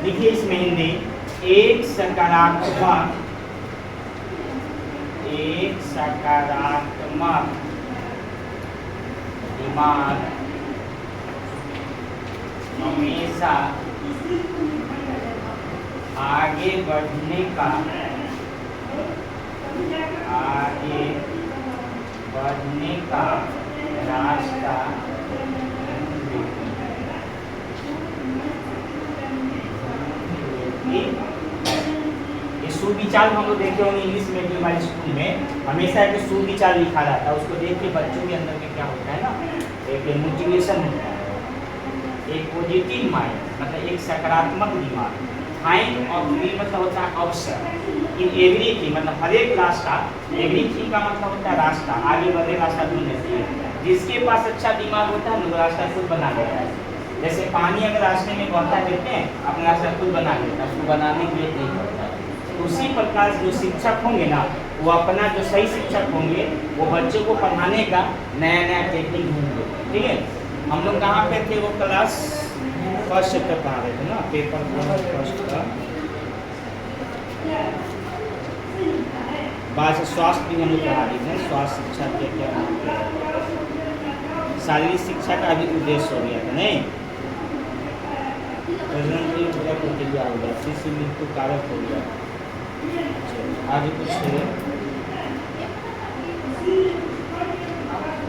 लिखिए इसमें हिंदी, एक सकारात्मक दिमाग हमेशा आगे बढ़ने का रास्ता ये सुविचार हम लोग देखे होंगे इंग्लिश में भी, हमारे स्कूल में हमेशा एक सुविचार लिखा रहता है। उसको देख के बच्चों के अंदर में क्या होता है ना, एक मोटिवेशन होता है, एक पॉजिटिव माइंड, मतलब एक सकारात्मक दिमाग। फाइंड ऑफ मतलब होता है अवसर इन एवरीथिंग, मतलब हर एक रास्ता, एवरीथिंग का मतलब होता है रास्ता, आगे बढ़े रास्ता ढूंढने से। जिसके पास अच्छा दिमाग होता है वो रास्ता खुद बना लेता है। जैसे पानी अगर रास्ते में बहता देते हैं, अपना रास्ता खुद बना लेता है, उसको बनाने के लिए नहीं पड़ता है। उसी प्रकार जो शिक्षक होंगे ना, वो अपना जो सही शिक्षक होंगे वो बच्चों को पढ़ाने का नया नया टेक्निक ढूंढते। ठीक है, हम लोग कहाँ पे थे, वो क्लास फर्स्ट चैप्टर पढ़ा रहे थे ना, पेपर फर्स्ट का बाद स्वास्थ्य भी हम लोग पढ़ा रहे थे। स्वास्थ्य शिक्षा के क्या, शारीरिक शिक्षा का भी उद्देश्य हो गया था नहीं, प्रक्रिया हो गया, शिशु मृत्यु कारक हो गया। आगे कुछ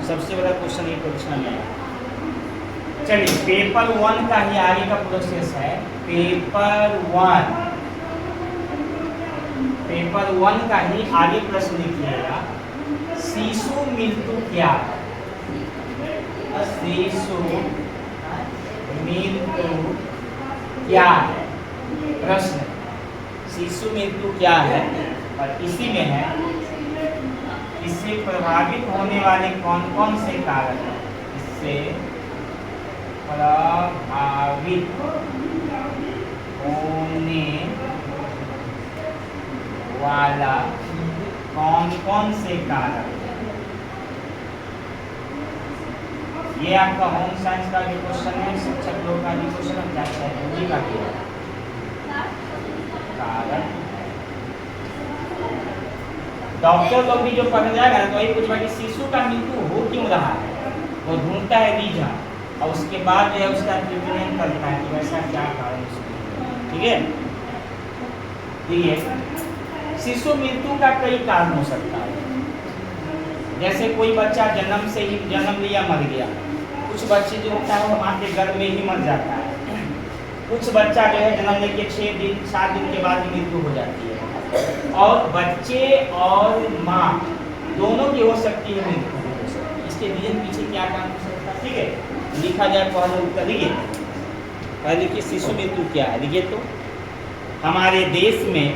सबसे बड़ा क्वेश्चन ये परीक्षा में है। चलिए पेपर 1 का ही आगे का प्रोसेस है। पेपर 1 का ही आगे प्रश्न लिखिएगा, शिशु मृत्यु क्या है? शिशु मृत्यु क्या है? प्रश्न शिशु मृत्यु क्या है, और इसी में है इससे प्रभावित होने वाले कौन कौन से कारक हैं। इससे प्रभावित होने वाला कौन कौन से कारक। ये आपका होम साइंस का भी क्वेश्चन है, शिक्षक लोग का भी क्वेश्चन है, चाहे का भी है। कारक डॉक्टर लोग भी जो पढ़ जाएगा तो वही पूछेगा कि शिशु का मृत्यु हो क्यों रहा है, वो ढूंढता है रीजन, और उसके बाद जो है उसका ट्रीटमेंट करता है कि वैसा क्या कारण है। ठीक है, देखिए शिशु मृत्यु का कई कारण हो सकता है। जैसे कोई बच्चा जन्म से ही जन्म लिया मर गया, कुछ बच्चे जो होता है वो माँ के गर्भ में ही मर जाता है, कुछ बच्चा जो है जन्म लेके 6 दिन 7 दिन के बाद ही मृत्यु हो जाती है, और बच्चे और माँ दोनों की हो सकती है मृत्यु। इसके रीजन पीछे क्या कारण हो सकता है। ठीक है, लिखा जाए पहले उत्तर। देखिए पहले कि शिशु मृत्यु क्या है। देखिए तो हमारे देश में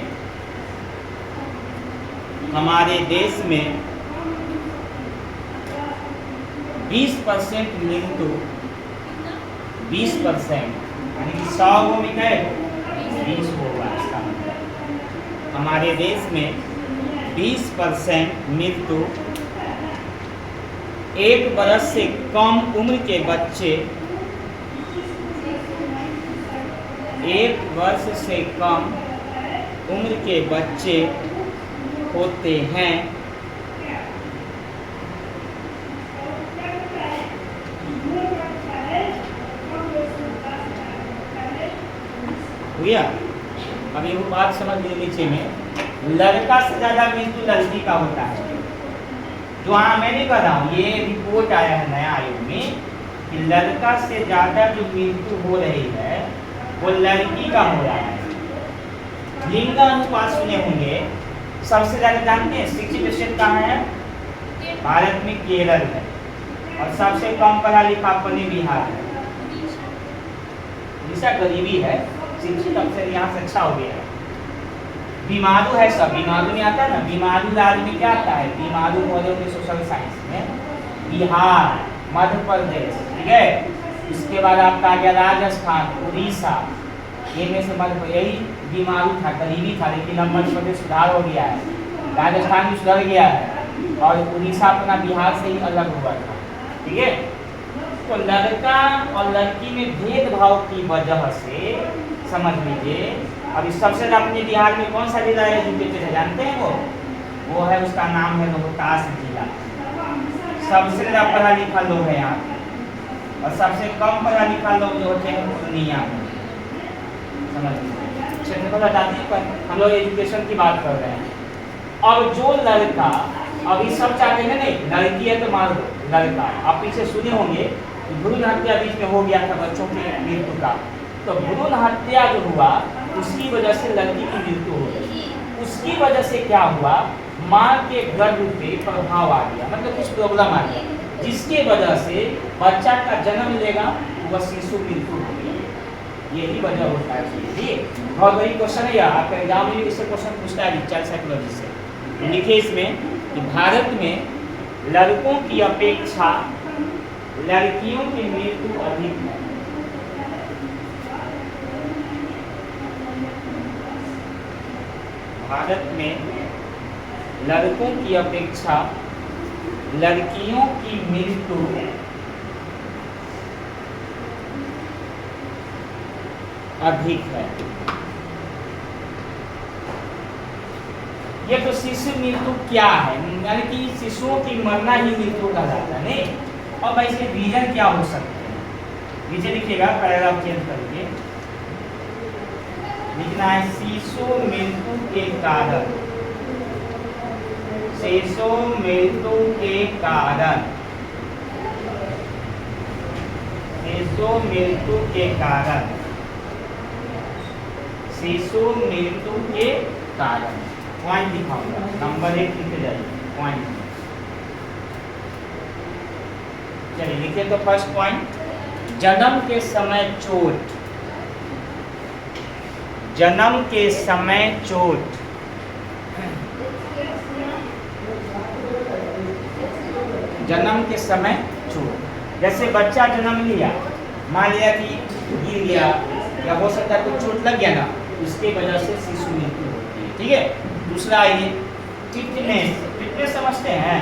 20% मृत्यु, 20% यानी कि 100 में गए 20 होगा। इसका मतलब हमारे देश में 20% मृत्यु 1 वर्ष से कम उम्र के बच्चे, 1 वर्ष से कम उम्र के बच्चे होते हैं। भैया अब ये बात समझ लीजिए, नीचे में लड़का से ज्यादा मृत्यु लड़की का होता है। जो हाँ मैं नहीं कर रहा हूँ, ये रिपोर्ट आया है नया आयोग में कि लड़का से ज्यादा जो मृत्यु हो रही है वो लड़की का हो रहा है। लिंगानुपात सुने होंगे, सबसे ज्यादा जानते हैं 60% कहाँ है? भारत में केरल है, और सबसे कम पढ़ा लिखा अपने बिहार है। उड़ीसा गरीबी है, शिक्षित अवसर यहाँ से अच्छा हो गया है। बीमारू है, सब बीमारू में आता है ना, बीमारू राज्य में क्या आता है? बीमारू मॉडल के सोशल साइंस में बिहार, मध्य प्रदेश, ठीक है। इसके बाद आपका आ गया राजस्थान, उड़ीसा, ये में से मध्य, यही बीमारू था, गरीबी था, लेकिन अब मध्य प्रदेश सुधार हो गया है, राजस्थान भी सुधर गया है, और उड़ीसा अपना बिहार से ही अलग हुआ था। ठीक है, तो लड़का और लड़की में भेदभाव की वजह से समझ लीजिए। अब इस सबसे ज़्यादा अपने बिहार में कौन सा जिला एजुकेटेड है जानते हैं? वो है, उसका नाम है रोहतास जिला। सबसे ज़्यादा पढ़ा लिखा लोग है यहाँ, और सबसे कम पढ़ा लिखा लोग जो होते हैं पूर्णिया में। समझ लीजिए, क्षेत्रफल हटा दीजिए, पर हम लोग एजुकेशन की बात कर रहे हैं। अब जो लड़का, अभी सब चाहते हैं नहीं, लड़की है तो मार दो, लड़का। आप पीछे सुने होंगे कि भ्रूण हत्या बीच में हो गया था बच्चों की मृत्यु का, तो भ्रूण हत्या जो हुआ उसकी वजह से लड़की की मृत्यु हो गई। उसकी वजह से क्या हुआ, माँ के गर्भ पे प्रभाव आ गया, मतलब कुछ प्रॉब्लम आ गया, जिसके वजह से बच्चा का जन्म लेगा वह शिशु मृत्यु हो गया। यही वजह होता है। ठीक, बहुत बड़ी क्वेश्चन है यार, आपका एग्जाम में इससे क्वेश्चन पूछता है चाइल्ड साइकोलॉजी से। लिखिए इसमें कि भारत में लड़कों की अपेक्षा लड़कियों की मृत्यु अधिक है। भारत में लड़कों की अपेक्षा लड़कियों की मृत्यु अधिक है। ये तो शिशु मृत्यु क्या है, यानी कि शिशुओं की मरना ही मृत्यु का जाता है नहीं। अब ऐसे रीजन क्या हो सकते हैं, नीचे लिखिएगा, पैराग्राफ चेंज करके लिखना है शिशु मृत्यु के कारण, शिशु मृत्यु के कारण, शिशु मृत्यु के कारण, शिशु मृत्यु के कारण। पॉइंट दिखाऊंगा, नंबर 1 लिखते जाइए पॉइंट। चलिए लिखिए तो फर्स्ट पॉइंट, जन्म के समय चोट, जन्म के समय चोट, जन्म के समय चोट। जैसे बच्चा जन्म लिया, मान लिया कि गिर गया या हो सकता है कुछ चोट लग गया ना, उसके वजह से शिशु मृत्यु होती है। ठीक है। दूसरा आइए, फिटनेस, फिटनेस समझते हैं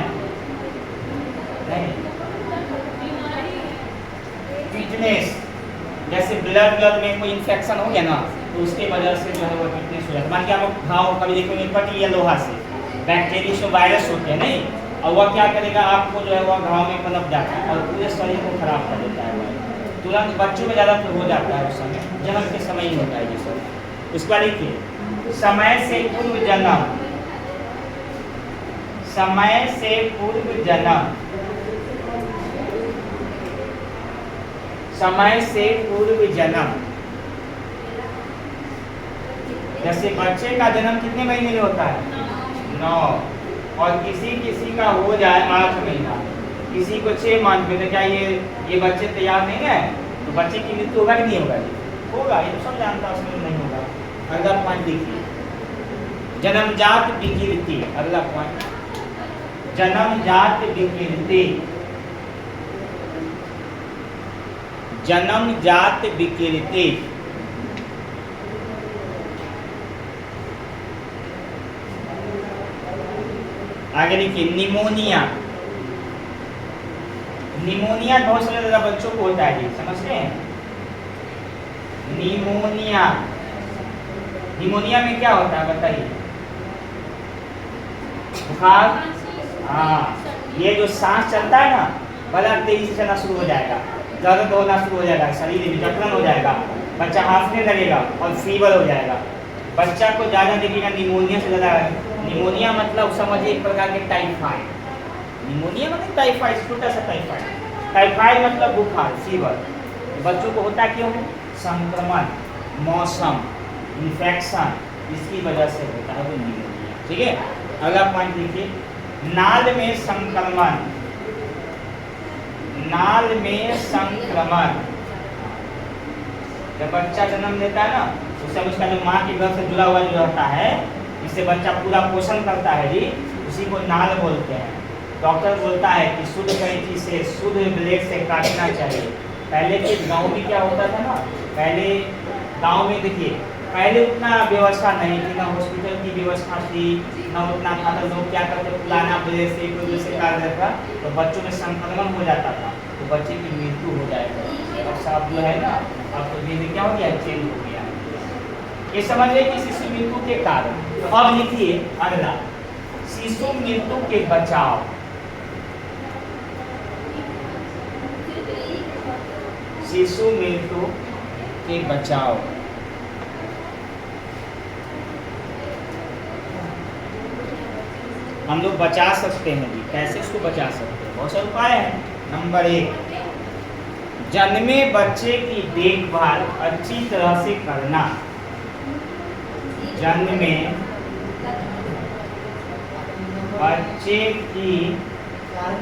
नहीं? फिटनेस, जैसे ब्लड में कोई इन्फेक्शन हो गया ना, तो उसके वजह से जो है वो फिटनेस हो जाता है। मान के आप घाव कभी देखेंगे कट लिया लोहा से, बैक्टीरिया वायरस होते हैं नहीं, और वह क्या करेगा, आपको जो है वह घाव में पनप जाता है और पूरे शरीर को खराब कर देता है। तुरंत बच्चों में ज़्यादा हो जाता है, उस समय जन्म के समय ही होता है ये सब। उसके बाद देखिए, समय से पूर्व जन्म, समय से पूर्व जन्म, समय से पूर्व जन्म। जैसे बच्चे का जन्म कितने महीने में होता है? 9, और किसी किसी का हो जाए 8 महीना, किसी को 6 महीने में। क्या ये बच्चे तैयार नहीं है तो बच्चे की मृत्यु होगा कि नहीं होगा? होगा, ये तो सब जानता है, उसमें नहीं होगा। अगला पॉइंट देखिए, जन्मजात विकृति। अगला पॉइंट, जन्मजात विकृति, जन्मजात विकृति। आगे देखिए, निमोनिया। निमोनिया बहुत सारे ज़्यादा बच्चों को होता है, समझते हैं? निमोनिया, निमोनिया में क्या होता है बताइए? बुखार, हाँ, ये जो सांस चलता है ना, बड़ा तेजी से चलना शुरू हो जाएगा, दर्द होना शुरू हो जाएगा, शरीर में जकड़न हो जाएगा, बच्चा हांफने लगेगा और फीवर हो जाएगा। बच्चा को ज़्यादा देखिएगा निमोनिया से ज़्यादा। निमोनिया मतलब समझिए एक प्रकार के टाइफाइड। निमोनिया मतलब टाइफाइड, छोटा सा टाइफाइड। टाइफाइड मतलब बुखार, फीवर। बच्चों को होता क्यों है? संक्रमण, मौसम, इन्फेक्शन, इसकी वजह से होता है वो निमोनिया। ठीक है। अगला पॉइंट देखिए, नाल में संक्रमण, नाल में संक्रमण। जब बच्चा जन्म लेता है ना, उस समय उसका जो माँ के गर्भ से जुड़ा हुआ जो रहता है, जिससे बच्चा पूरा पोषण करता है जी, उसी को नाल बोलते हैं। डॉक्टर बोलता है कि शुद्ध कैंची से, शुद्ध ब्लेड से काटना चाहिए। पहले के गांव में क्या होता था ना, पहले गांव में देखिए, पहले उतना व्यवस्था नहीं थी, ना हॉस्पिटल की व्यवस्था थी, ना उतना था। तो लोग क्या करते, पुराना ब्लेड से, एक दूसरे से काट देता, तो बच्चों में संक्रमण हो जाता था, तो बच्चे की मृत्यु हो जाएगा। अब साहब जो है ना, अब तो धीरे क्या हो गया, चेंज हो गया। ये समझ रहे कि शिशु मृत्यु के कारण। तो अब लिखिए अगला, शिशु मृत्यु के बचाव। शिशु मृत्यु के बचाव। हम लोग बचा सकते हैं जी, कैसे इसको बचा सकते हैं? बहुत सारे उपाय हैं। नंबर 1, जन्मे बच्चे की देखभाल अच्छी तरह से करना। जन्मे बच्चे की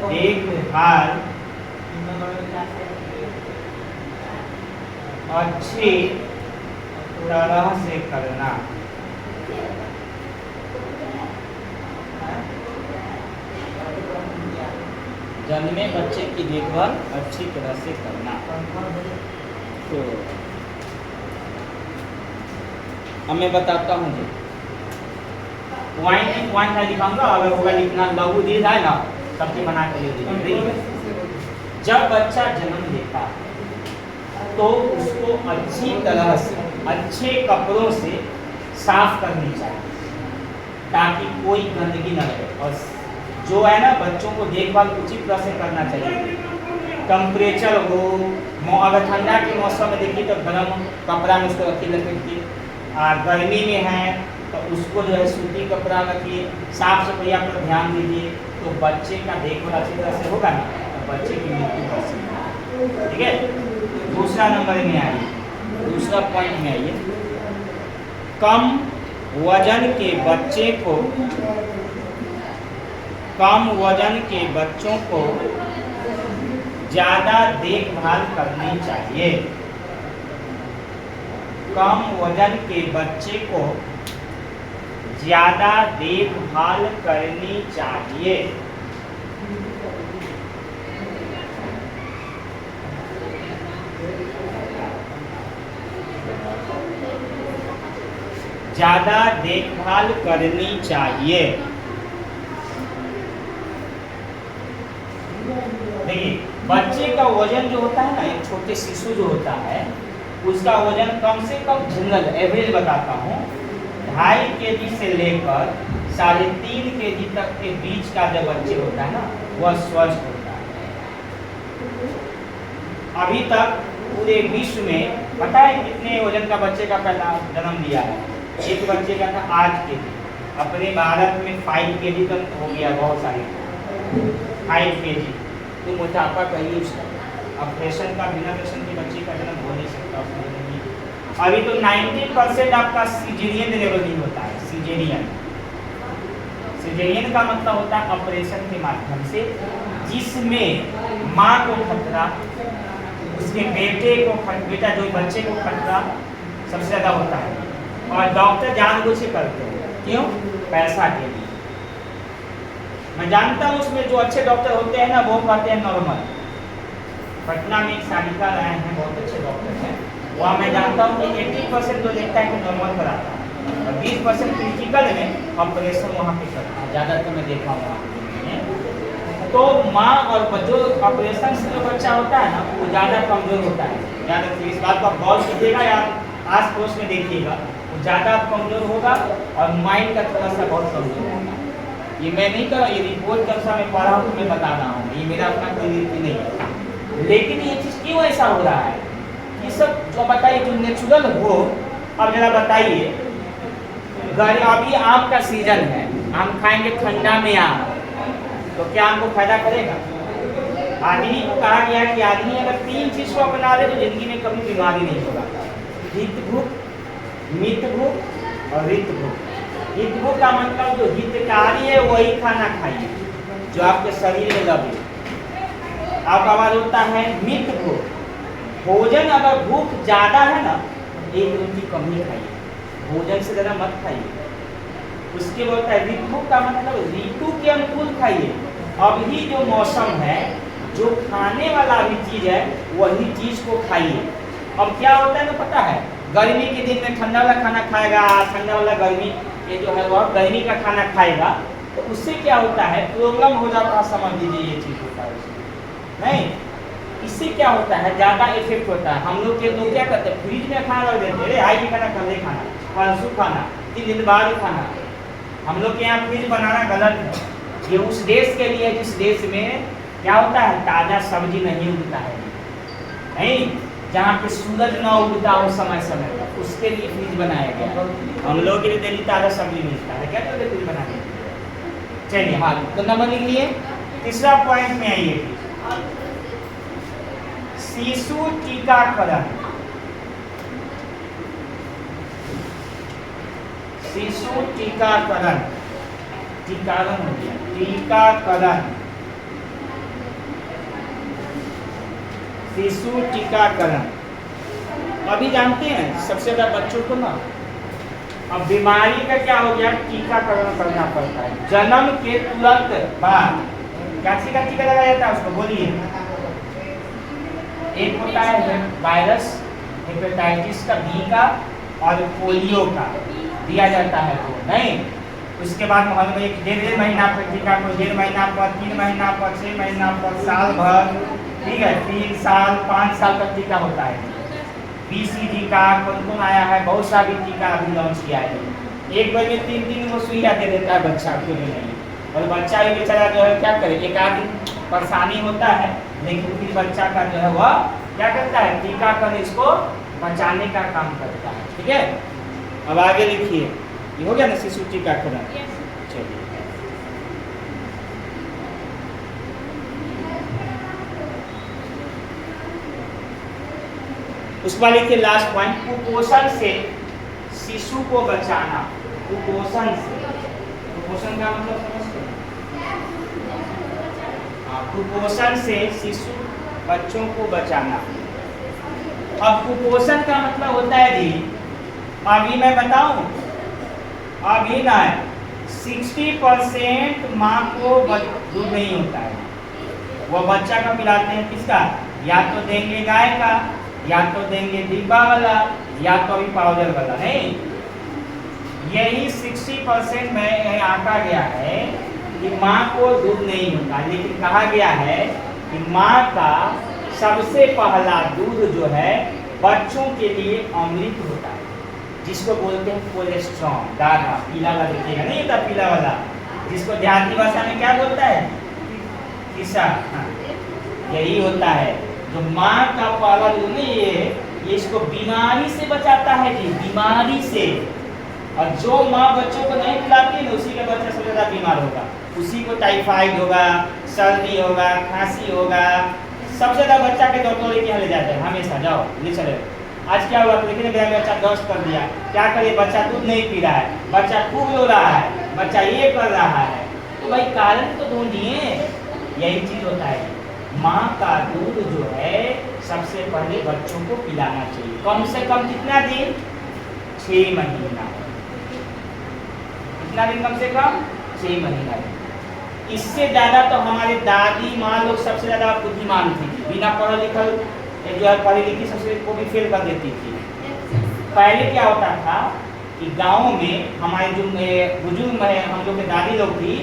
देखभाल अच्छी तरह से करना। जन्मे बच्चे की देखभाल अच्छी तरह से करना। तो अब मैं बताता हूँ जी, पॉइंट है लिखाऊंगा, अगर होगा लिखना लघु दीर्घ है ना, सबके बना के ले दीजिए। जब बच्चा जन्म लेता है तो उसको अच्छी तरह से अच्छे कपड़ों से साफ करनी चाहिए ताकि कोई गंदगी न रहे। और जो है ना, बच्चों को देखभाल उचित तरह से करना चाहिए। टेम्परेचर हो, अगर ठंडा के मौसम में देखिए तो गर्म कपड़ा में उसको रखिए, लपेटिए। गर्मी में है तो उसको जो है सूती कपड़ा रखिए। साफ सफाई पर ध्यान दीजिए, तो बच्चे का देखभाल अच्छी तरह से होगा ना, तो बच्चे की मृत्यु बच सकती है। ठीक है, दूसरा नंबर में आइए, दूसरा पॉइंट में आइए, कम वजन के बच्चे को, कम वजन के बच्चों को ज्यादा देखभाल करनी चाहिए। कम वजन के बच्चे को ज्यादा देखभाल करनी चाहिए। ज्यादा देखभाल करनी चाहिए। देखिए, बच्चे का वजन जो होता है ना, एक छोटे शिशु जो होता है उसका वजन कम से कम जनरल एवरेज बताता हूँ 2.5 kg से लेकर 3.5 kg तक के बीच का जो बच्चे होता है ना, वह स्वस्थ होता है। अभी तक पूरे विश्व में पता है कितने वजन का बच्चे का पहला जन्म लिया है? एक बच्चे का था 8 kg। अपने भारत में 5 kg तक हो गया, बहुत सारे 5 kg। तो मोटापा कहिए उसका, ऑपरेशन का, बिना ऑपरेशन के बच्चे का जन्म हो नहीं सकता। अभी तो 90% आपका सीजेरियन डिलीवरी नहीं होता है। सीजेरियन का मतलब होता है ऑपरेशन के माध्यम से, जिसमें माँ को खतरा, उसके बेटे को बेटा जो बच्चे को खतरा सबसे ज़्यादा होता है। और डॉक्टर जानबूझ के करते हैं, क्यों? पैसा के लिए। मैं जानता हूँ उसमें जो अच्छे डॉक्टर होते हैं ना, वो कहते हैं नॉर्मल। पटना में एक सालिका आए हैं, बहुत अच्छे डॉक्टर हैं, वहाँ मैं जानता हूँ कि 80% तो देखता है कि नॉर्मल कराता है और 20% क्रिटिकल में ऑपरेशन वहाँ पे करता है। ज़्यादातर मैं देखा हूँ वहाँ। तो माँ और जो ऑपरेशन से जो बच्चा होता है ना, वो ज़्यादा कमज़ोर होता है। याद रखिए, इस बात को आप गौर कीजिएगा या आस पड़ोस में देखिएगा, वो ज़्यादा कमज़ोर होगा और माइंड का थोड़ा सा बहुत कमज़ोर होगा। ये मैं नहीं कर रहा, ये रिपोर्ट के अनुसार मैं पढ़ा हूँ तो मैं बता रहा हूँ, ये मेरा अपना कोई रीति नहीं है। लेकिन ये चीज़ क्यों ऐसा हो रहा है? ये सब जो बताइए जो नेचुरल हो। अब जरा बताइए, अभी आम का सीजन है, आम खाएंगे ठंडा में आम, तो क्या हमको फायदा करेगा? आदमी को कहा गया कि आदमी अगर 3 चीज़ को अपना ले तो जिंदगी में कभी बीमारी नहीं होगा। हित भूख, मित भूख और रित भूख। हित भूख का मतलब जो हितकारी है वही खाना खाइए जो आपके शरीर में लगे। आपका आवाज होता है मित भूख, भोजन अगर भूख ज़्यादा है ना, 1 रोटी कम ही खाइए, भोजन से ज़्यादा मत खाइए। उसके बाद होता है ऋतु का मतलब ऋतु के अनुकूल खाइए। अभी जो मौसम है, जो खाने वाला भी चीज़ है वही चीज़ को खाइए। अब क्या होता है ना पता है, गर्मी के दिन में ठंडा वाला खाना खाएगा, ठंडा वाला गर्मी ये जो है वह गर्मी का खाना खाएगा, तो उससे क्या होता है, प्रॉब्लम हो जाता है। समझ लीजिए ये चीज़ होता है नहीं, इससे क्या होता है ज़्यादा इफेक्ट होता है। हम लोग के लोग क्या करते हैं, फ्रिज में खाना रख देते हैं, हाई खाना कल खाना परसों खाना, 3 दिन बाद खाना। हम लोग के यहाँ फ्रिज बनाना गलत है। ये उस देश के लिए जिस देश में क्या होता है, ताज़ा सब्जी नहीं उगता है, नहीं, जहाँ पे सूरज ना उगता हो समय समय पर, उसके लिए फ्रिज बनाया गया। हम लोग के लिए डेली ताज़ा सब्जी मिलता है, क्या करते फ्रिज बनाने। चलिए हाँ, तो नंबर लिख लिए। तीसरा पॉइंट में आइए, शिशु टीकाकरण। शिशु टीकाकरण, टीकाकरण हो गया, टीकाकरण, शिशु टीकाकरण। अभी जानते हैं सबसे ज्यादा बच्चों को ना अब बीमारी का क्या हो गया, टीकाकरण करना पड़ता है। जन्म के तुरंत बाद कैसी का टीका लगाया जाता है, उसको बोलिए। एक होता है वायरस, हेपेटाइटिस का, बी का, और पोलियो का दिया जाता है वो, नहीं। उसके बाद हम एक 1.5 महीना पर टीका, कोई 1.5 महीना पर, 3 महीना पर, 6 महीना पर, साल भर, ठीक है, 3 साल 5 साल तक टीका होता है। BCG का कौन आया है, बहुत सारी टीका अभी लॉन्च किया है। एक बार में 3-3 वो सुइया दे देता है बच्चा को, नहीं, और बच्चा भी बेचारा जो है क्या करे, एक आध दिन परेशानी होता है, लेकिन फिर बच्चा का जो है वह क्या करता है, टीकाकरण इसको बचाने का काम करता है। ठीक है, अब आगे लिखिए, ये हो गया ना शिशु टीकाकरण। चलिए उसके बाद लिखिए लास्ट पॉइंट, कुपोषण से शिशु को बचाना। कुपोषण से, कुपोषण का मतलब समझते हैं, कुपोषण से शिशु बच्चों को बचाना। अब कुपोषण का मतलब होता है जी, अभी मैं बताऊं, अभी ना 60% माँ को दूध नहीं होता है, वो बच्चा का पिलाते हैं किसका, या तो देंगे गाय का, या तो देंगे डिब्बा वाला, या तो अभी पाउडर वाला, नहीं। यही 60% में आंका गया है कि माँ को दूध नहीं होता, लेकिन कहा गया है कि माँ का सबसे पहला दूध जो है बच्चों के लिए अमृत होता है, जिसको बोलते हैं कोलेस्ट्रॉल, दादा पीला वाला देखिएगा, नहीं होता पीला वाला, जिसको देहाती भाषा में क्या बोलता है, किसा, हाँ, यही होता है जो माँ का पहला दूध। नहीं, ये इसको बीमारी से बचाता है जी, बीमारी से। और जो माँ बच्चों को नहीं पिलाती है, उसी का बच्चा सबसे ज्यादा बीमार होगा, उसी को टाइफाइड होगा, सर्दी होगा, खांसी होगा, सबसे ज्यादा बच्चा के डॉक्टर के यहाँ ले जाते हैं हमेशा, जाओ ले चले। आज क्या हुआ, लेकिन मेरा बच्चा दस्त कर दिया, क्या करे, बच्चा दूध नहीं पी रहा है, बच्चा खूब रो रहा है, बच्चा ये कर रहा है, तो भाई कारण तो ढूंढिए। यही चीज होता है, माँ का दूध जो है सबसे पहले बच्चों को पिलाना चाहिए, कम से कम कितना दिन, 6 महीना, कितना दिन, कम से कम 6 महीना। इससे ज्यादा तो हमारे दादी माँ लोग सबसे ज्यादा बुद्धिमान थी, बिना पढ़े लिखल जो है पढ़ी लिखी सबसे को भी फेल कर देती थी। पहले क्या होता था कि गाँव में हमारे जो बुजुर्ग हम लोग के दादी लोग थी,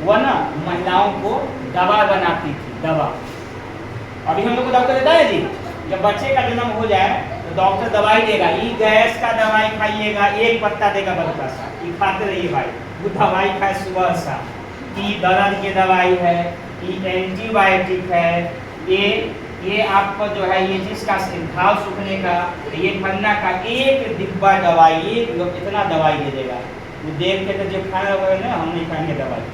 वह ना महिलाओं को दवा बनाती थी, दवा। अभी हम लोग को डॉक्टर देता है जी, जब बच्चे का जन्म हो जाए तो डॉक्टर दवाई देगा, ये गैस का दवाई खाइएगा, 1 पत्ता देगा बड़का सा, ये खाते रहिए भाई, वो दवाई खाए सुबह सा, ये दर्द की दवाई है, ये एंटीबायोटिक है, ये आपको जो है ये जिसका घाव सूखने का, ये फलना का, एक डिब्बा दवाई, एक लोग इतना दवाई दे देगा। वो देख के तो जो खाना वगैरह ना, हम नहीं खाएंगे दवाई,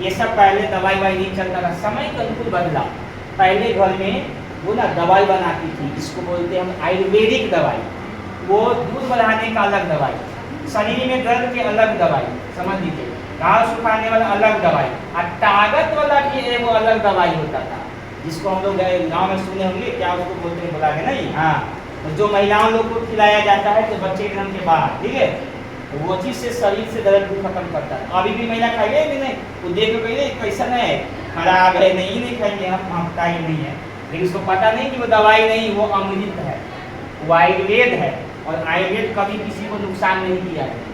ये सब पहले दवाई वाई नहीं चलता था, समय के अनुकूल बदला। पहले घर में वो ना दवाई बनाती थी, इसको बोलते हैं हम आयुर्वेदिक दवाई, वो दूध बढ़ाने का अलग दवाई, शरीर में दर्द के अलग दवाई, समझ लीजिए, घाव सुखाने वाला अलग दवाई, और ताकत वाला भी एक अलग दवाई होता था, जिसको हम लोग गाँव में सुने होंगे, क्या उसको बोलते हैं बोला के नहीं, हाँ, जो महिलाओं लोग को खिलाया जाता है तो बच्चे के जन्म के बाद, ठीक है, तो वो चीज़ से शरीर से दर्द भी खत्म करता है। अभी भी महिला खाइए कि नहीं, वो देख के कैसा है, खराब है, नहीं खाएंगे हम पता ही नहीं है, लेकिन उसको पता नहीं कि वो दवाई नहीं, वो अमृत है, वो आयुर्वेद है, और आयुर्वेद कभी किसी को नुकसान नहीं किया है।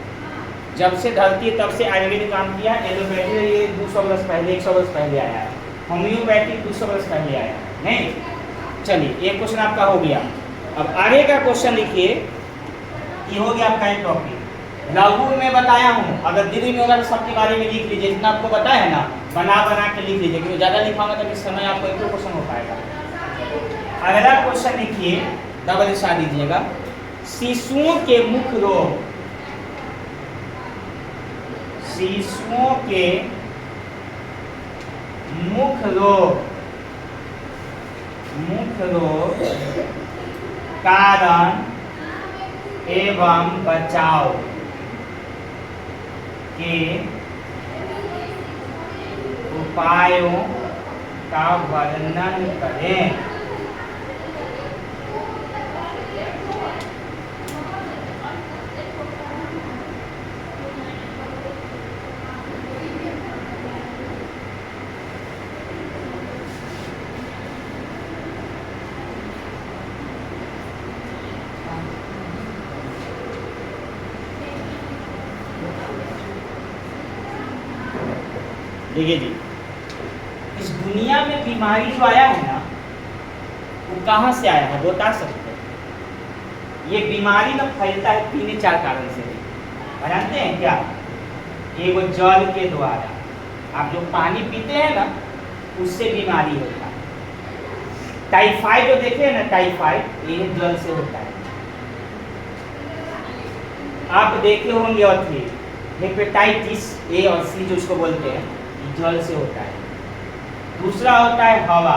जब से धरती तब से आयुर्वेद काम किया। एलोपैथी ये 200 वर्ष पहले, 100 वर्ष पहले आया है, होम्योपैथी 200 वर्ष पहले आया है, नहीं। चलिए एक क्वेश्चन आपका हो गया, अब आगे का क्वेश्चन लिखिए, ये हो गया आपका एक टॉपिक। लघु में बताया हूँ, अगर दीर्घ में होगा तो सबके बारे में लिख लीजिए, जितना आपको बताया है ना बना बना के लिख लीजिए, क्योंकि ज़्यादा लिखाऊंगा तो इस समय आपको एक दो क्वेश्चन हो पाएगा। अगला क्वेश्चन लिखिए, डबल स्टार दीजिएगा। शिशुओं के मुख्य रोग, शिशुओं के मुख्य रोग कारण एवं बचाव के उपायों का वर्णन करें। देखिए जी, इस दुनिया में बीमारी जो आया है ना, वो कहाँ से आया है बता सकते हैं? ये बीमारी ना फैलता है 3-4 कारण से। जानते हैं क्या? एक जल के द्वारा, आप जो पानी पीते हैं ना उससे बीमारी होता है। टाइफाइड जो देखे हैं ना, टाइफाइड ये जल से होता है। आप देखे होंगे और हेपेटाइटिस ए और सी जो उसको बोलते हैं, जल से होता है। दूसरा होता है हवा,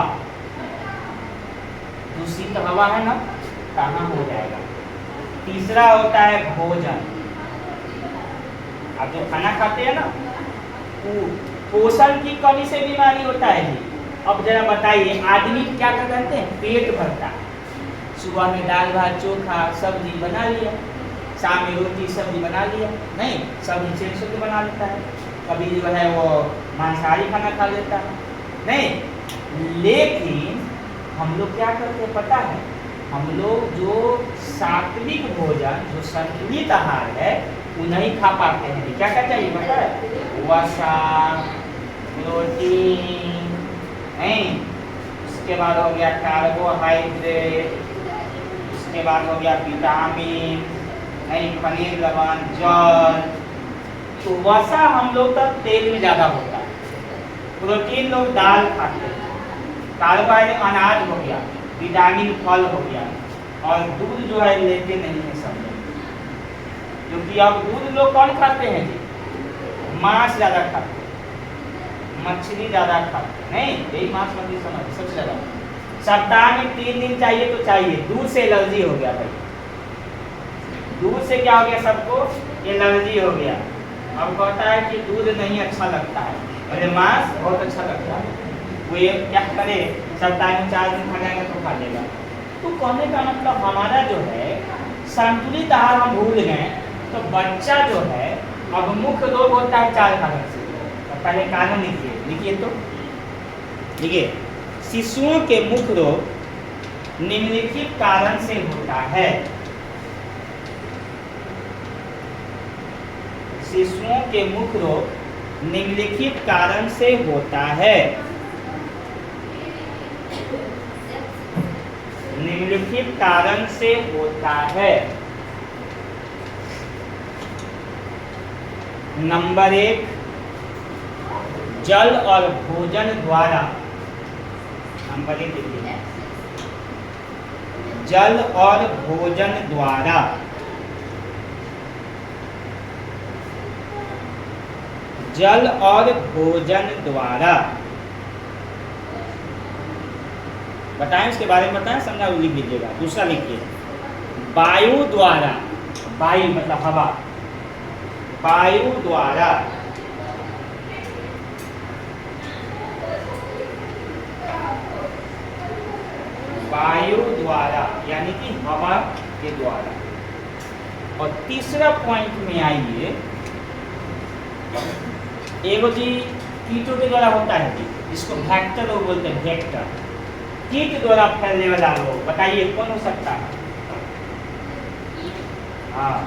दूषित हवा है ना, कहाँ हो जाएगा। तीसरा होता है भोजन, आप जो खाना खाते हैं ना, पोषण की कमी से बीमारी होता है जी। अब जरा बताइए, आदमी क्या करते हैं? पेट भरता है, सुबह में दाल भात चोखा सब्जी बना लिया, शाम में रोटी सब्जी बना लिया, नहीं सब्जी चेंज करके बना लेता है, कभी जो है वो मांसाहारी खाना खा लेता है, नहीं। लेकिन हम लोग क्या करते हैं पता है? हम लोग जो सात्विक भोजन, जो संतुलित आहार है, वो नहीं खा पाते हैं। क्या क्या चाहिए पता है? वसा, प्रोटीन, नहीं, उसके बाद हो गया कार्बोहाइड्रेट, उसके बाद हो गया विटामिन, नहीं, खनिज लवण, जल। तो वसा हम लोग का तेल में ज़्यादा होता है, प्रोटीन लोग दाल खाते हैं, कार्बोहाइड्रेट अनाज हो गया, विटामिन फल हो गया, और दूध जो है लेते नहीं है सब लोग, क्योंकि अब दूध लोग कौन खाते हैं जी? मांस ज़्यादा खाते हैं, मछली ज़्यादा खाते हैं, नहीं यही मांस मछली समझ सबसे ज़्यादा। सप्ताह में 3 दिन चाहिए तो चाहिए। दूध से एलर्जी हो गया भाई, दूध से क्या हो गया? सबको एलर्जी हो गया। अब कहता है कि दूध नहीं अच्छा लगता है, अरे मांस बहुत अच्छा लगता है। वो ये क्या करे? सप्ताह में 4 दिन खा जाएगा तो खा लेगा। तो कहने का मतलब हमारा जो है संतुलित आहार हम भूल गए। तो बच्चा जो है अब मुख्य रोग होता है 4 कारण से। तो पहले कारण लिखिए तो देखिए, शिशुओं के मुख्य रोग निम्नलिखित कारण से होता है। शिशुओं के मुख्य रोग निम्नलिखित कारण से होता है। निम्नलिखित कारण से होता है। नंबर 1, जल और भोजन द्वारा। नंबर 1 देखिए, जल और भोजन द्वारा। जल और भोजन द्वारा बताएं, उसके बारे में बताएं, समझा लिख लीजिएगा। दूसरा लिखिए, वायु द्वारा। वायु मतलब हवा, वायु द्वारा। वायु द्वारा यानी कि हवा के द्वारा। और तीसरा पॉइंट में आइए, एगो जी कीटों के द्वारा होता है जी, इसको वेक्टर लोग बोलते हैं, वेक्टर। कीट द्वारा फैलने वाला रोग बताइए कौन हो सकता है? हाँ,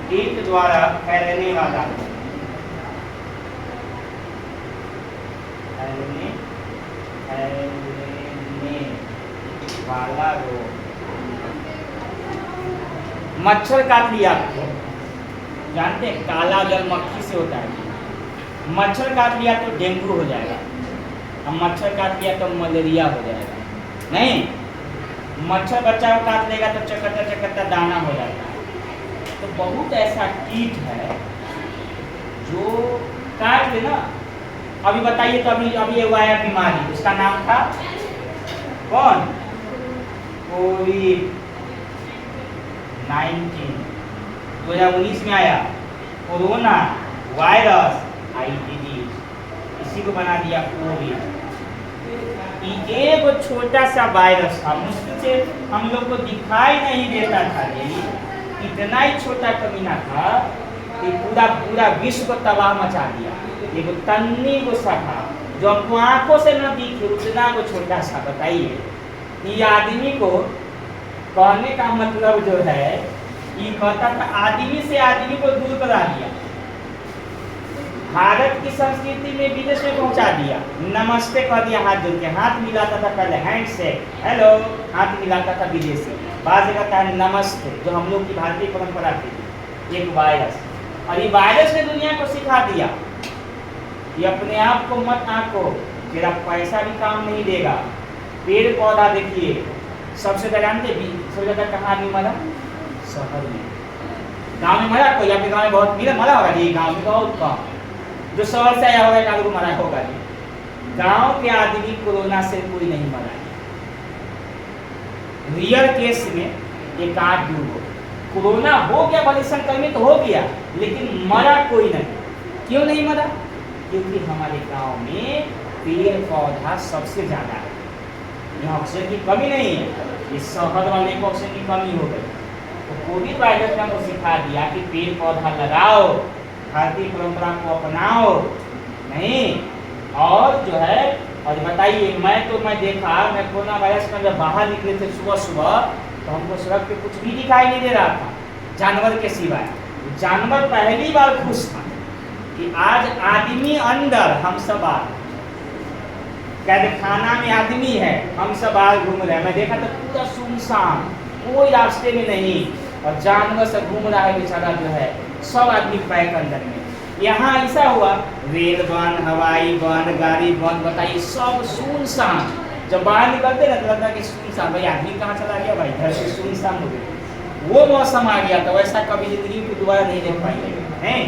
कीट द्वारा फैलने वाला रोग, फैलने वाला रोग। मच्छर काट लिया आपको, जानते हैं काला जल मक्खी से होता है। मच्छर काट लिया तो डेंगू हो जाएगा, अब मच्छर काट लिया तो मलेरिया हो जाएगा, नहीं मच्छर बच्चा को काट लेगा तो चकत्ता चकत्ता दाना हो जाता है। तो बहुत ऐसा कीट है जो काट ले ना। अभी बताइए तो अभी अभी हुआ है बीमारी, उसका नाम था कौन? कोविड 19 2019 में आया, कोरोना वायरस IDD, इसी को बना दिया कोविड। एक छोटा सा वायरस था, मुश्किल से हम लोग को दिखाई नहीं देता था, इतना ही छोटा कमीना था कि पूरा पूरा विश्व को तबाह मचा दिया। एक तन्नी को सा था जो आपको आंखों से न दिखे, उतना को छोटा सा। बताइए ये आदमी को कहने का मतलब जो है, ये कहता था आदमी से आदमी को दूर करा दिया, भारत की संस्कृति में विदेश में पहुंचा दिया। नमस्ते कह दिया हाथ जोड़ के, हाथ मिलाता था पहले हैंड से हेलो, हाथ मिलाता था विदेशी, बाद में कहता है नमस्ते, जो हम लोग की भारतीय परंपरा थी। एक वायरस, और ये वायरस ने दुनिया को सिखा दिया ये अपने आप को मत आंको, तेरा पैसा भी काम नहीं देगा। पेड़ पौधा देखिए, सबसे ज्यादा जानते सबसे ज्यादा कहाँ आदमी मरा? शहर में। गांव में मरा कोई? आपके गांव में बहुत मरा होगा जी, गांव में बहुत कम। जो शहर से आया होगा एक आदमी मरा होगा जी। गांव के आदमी कोरोना से कोई नहीं मरा। रियल केस में एक आध दो कोरोना हो गया, भले संक्रमित हो गया, लेकिन मरा कोई नहीं। क्यों नहीं मरा? क्योंकि हमारे गांव में पेड़ पौधा सबसे ज्यादा है, यहाँ ऑक्सीजन की कमी नहीं है। इस शहर वाले को ऑक्सीजन की कमी हो गई, तो कोविड वायरस ने हमको सिखा दिया कि पेड़ पौधा लगाओ, भारतीय परंपरा को अपनाओ, नहीं और जो है। और बताइए मैं देखा, मैं कोरोना वायरस में जब बाहर निकले थे सुबह सुबह, तो हमको सड़क पे कुछ भी दिखाई नहीं दे रहा था जानवर के सिवाय। जानवर पहली बार खुश था कि आज आदमी अंदर, हम सब बाहर, कहते खाना में आदमी है, हम सब बाहर घूम रहे हैं। मैं देखा तो पूरा सुनसान, कोई रास्ते में नहीं, और जानवर सब घूम रहा है बेचारा जो है, सब आदमी पैक अंदर में। यहाँ ऐसा हुआ, रेल बंद, हवाई बंद, गाड़ी बंद, बताइए सब सुनसान। जब बाहर निकलते ना तो लगता कि सुनसान, भाई आदमी कहाँ चला गया, भाई घर से सुनसान हो गया। वो मौसम आ गया, तो वैसा कभी जिंदगी को दोबारा नहीं देख पाएंगे, हैं?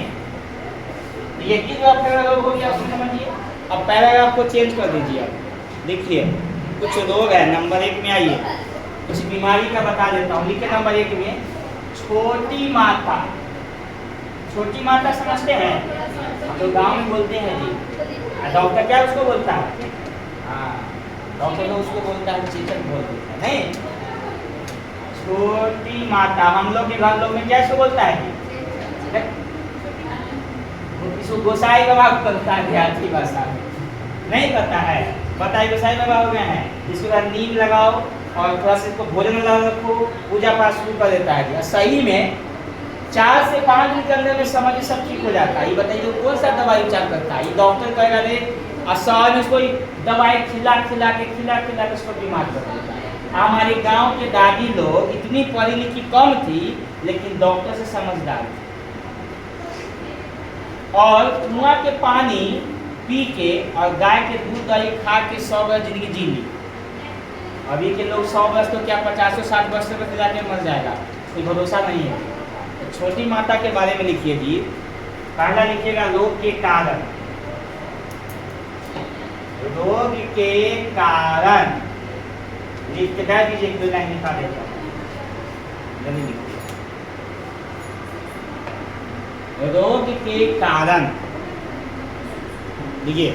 ये किस पैराग्राफ हो गया उसमें समझिए। अब पैराग्राफ को चेंज कर दीजिए। आप देखिए कुछ रोग है, नंबर 1 में आइए, कुछ बीमारी का बता देता हूँ। लिखे नंबर 1 में छोटी माता। छोटी माता समझते हैं? हम तो गाँव में बोलते हैं जी। डॉक्टर क्या उसको बोलता है? हाँ, डॉक्टर लोग उसको बोलता है चेचक बोल देता है, नहीं? छोटी माता हम लोग के घर लोग में क्या इसको बोलता है? इसको गोसाई बाबा बोलता है देहाती भाषा में, नहीं पता है? बताइए गोसाई बाबा हो गए हैं, इसके बाद नीम लगाओ और थोड़ा सा इसको भोजन में रखो, पूजा पाठ शुरू कर देता है। सही में 4 से 5 दिन के अंदर में समझिए सब ठीक हो जाता है। ये बताइए कौन सा दवाई उपचार करता है? ये डॉक्टर कहेगा रे असर में उसको दवाई खिला के उसको बीमार कर देता है। हमारे गांव के दादी लोग इतनी पढ़ी लिखी कम थी, लेकिन डॉक्टर से समझदार थी, और कुआं के पानी पी के और गाय के दूध दही खा के 100 वर्ष जिंदगी जी ली। अभी के लोग 100 वर्ष तो क्या 50-60 वर्ष तक जाके मर जाएगा, कोई भरोसा नहीं है। तो छोटी माता के बारे में लिखिए जी। पहला लिखिएगा रोग के कारण। रोग के कारण लिख के दे दीजिए, 2 लाइन लिखा देता हूँ। रोग के कारण देखिए,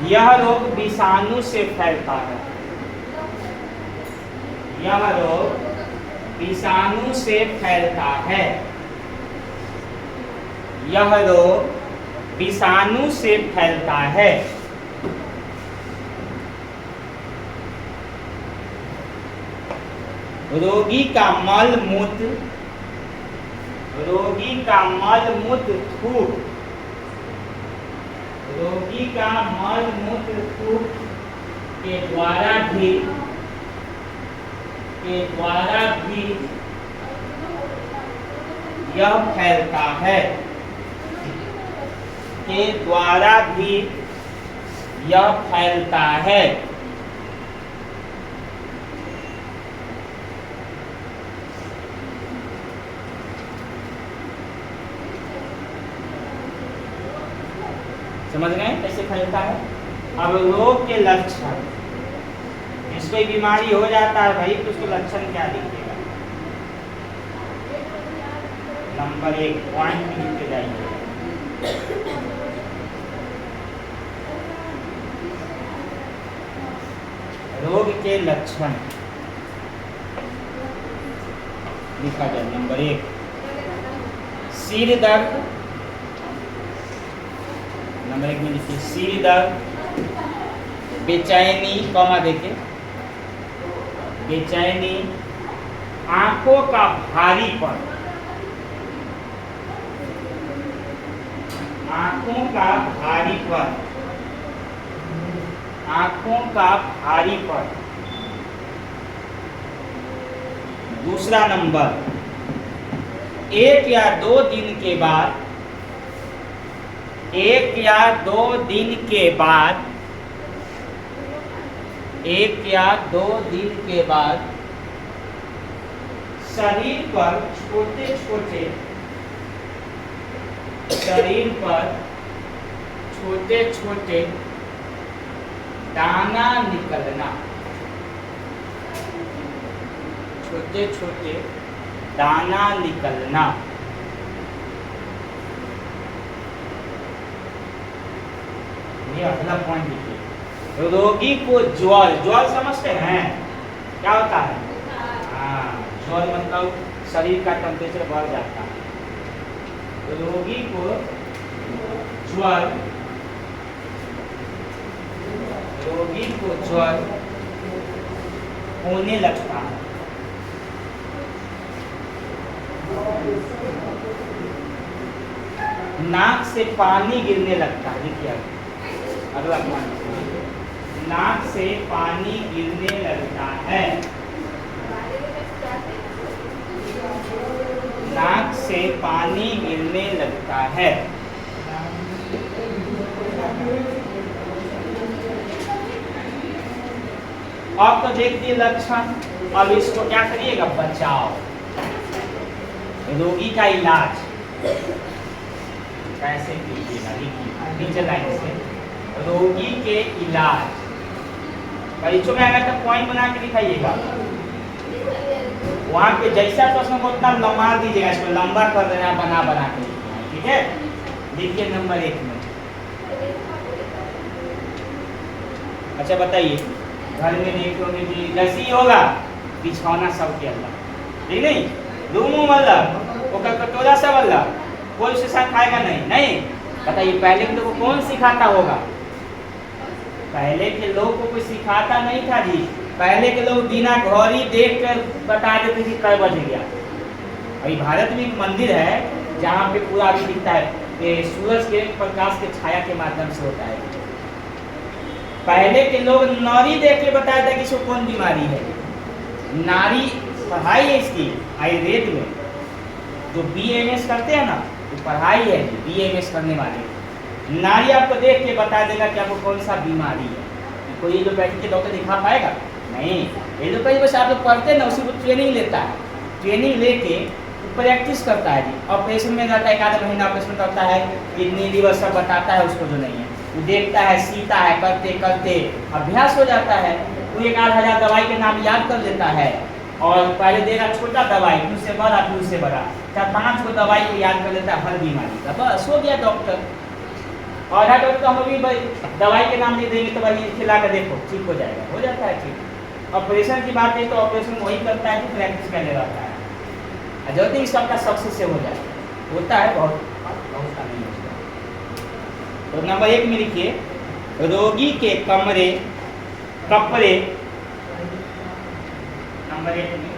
यह रोग विषाणु से फैलता है। यह रोग विषाणु से फैलता है। यह रोग विषाणु से फैलता है। रोगी का मल मूत्र थूक, रोगी का मल मूत्र थूक के द्वारा भी यह फैलता है, के द्वारा भी यह फैलता है। समझ गए कैसे फैलता है। अब रोग के लक्षण, इसको बीमारी हो जाता है भाई तो उसके लक्षण क्या दिखेगा। नंबर 1 पॉइंट लिख के जाइए। रोग के लक्षण लिखा जाए। नंबर 1 सिर दर्द, नंबर 1 में लिखिए सिर दर्द, बेचैनी, कॉमा देके बेचैनी, आंखों का भारीपन, आंखों का भारीपन, आंखों का भारीपन। दूसरा नंबर 1 या 2 दिन के बाद, 1 या 2 दिन के बाद, 1 या 2 दिन के बाद शरीर पर छोटे छोटे, शरीर पर छोटे छोटे दाना निकलना, छोटे छोटे दाना निकलना। ये अगला पॉइंट लिखिए। रोगी को ज्वर, ज्वर समझते हैं क्या होता है? हाँ, ज्वर मतलब शरीर का टेम्परेचर बढ़ जाता है। तो रोगी को ज्वर, रोगी को ज्वर होने लगता है। नाक से पानी गिरने लगता है। देखिए अगला पॉइंट, नाक से पानी गिरने लगता है, नाक से पानी गिरने लगता है। अब तो देख दिए लक्षण, अब इसको क्या करिएगा? बचाव, रोगी का इलाज कैसे कीजिएगा? नीचे लाइन से रोगी के इलाज, परीक्षों में आएगा तो पॉइंट बना के दिखाइएगा। वहां पे जैसा प्रश्न को उतना लंबा दीजिएगा, इसको लंबा कर देना, बना बना के, ठीक है। देखिए नंबर 1 में, अच्छा बताइए, घर में देखोगे कि जैसे ही होगा बिछौना सब के अल्लाह, ठीक नहीं, रूम वाला वो कटोरा सब वाला, कोई उसके साथ खाएगा नहीं, नहीं। बताइए पहले के लोगों को कौन सिखाता होगा? पहले के लोग को कोई सिखाता नहीं था जी। पहले के लोग बिना घड़ी देख कर बता देते कि कब बज गया। अभी भारत में एक मंदिर है जहाँ पे पूरा अभी दिखता है, ये सूरज के प्रकाश के छाया के माध्यम से होता है। पहले के लोग नारी देख के बताया था कि इसको कौन बीमारी है। नारी पढ़ाई है इसकी आयुर्वेद में, जो BMS करते हैं ना, तो पढ़ाई है BMS करने वाले। नारी आपको देख के बता देगा कि आपको कौन सा बीमारी है। कोई ये जो बैठ के डॉक्टर दिखा पाएगा? नहीं। ये जो कहीं बस आप लोग पढ़ते हैं ना, उसी को ट्रेनिंग लेता है, ट्रेनिंग लेके प्रैक्टिस करता है जी। ऑपरेशन में रहता है, 1 महीना ऑपरेशन करता है, किडनी लीवर सब बताता है उसको, जो नहीं है वो देखता है, सीता है, करते करते अभ्यास हो जाता है। वो 1-8 हज़ार दवाई के नाम याद कर लेता है, और पहले देगा छोटा दवाई, फिर उससे बड़ा, फिर उससे बड़ा, 4-5 को दवाई को याद कर लेता है हर बीमारी का। बस हो गया डॉक्टर। और डॉक्टर तो हम भी दवाई के नाम नहीं देंगे तो भाई खिला कर देखो ठीक हो जाएगा, हो जाता है ठीक। ऑपरेशन की बात है तो ऑपरेशन वही करता है जो प्रैक्टिस करने रहता है। जल्दी ही सबका सक्सेस से हो जाए, होता है बहुत का नहीं होता। तो नंबर 1 में लिखिए, रोगी के कपड़े, नंबर 1 में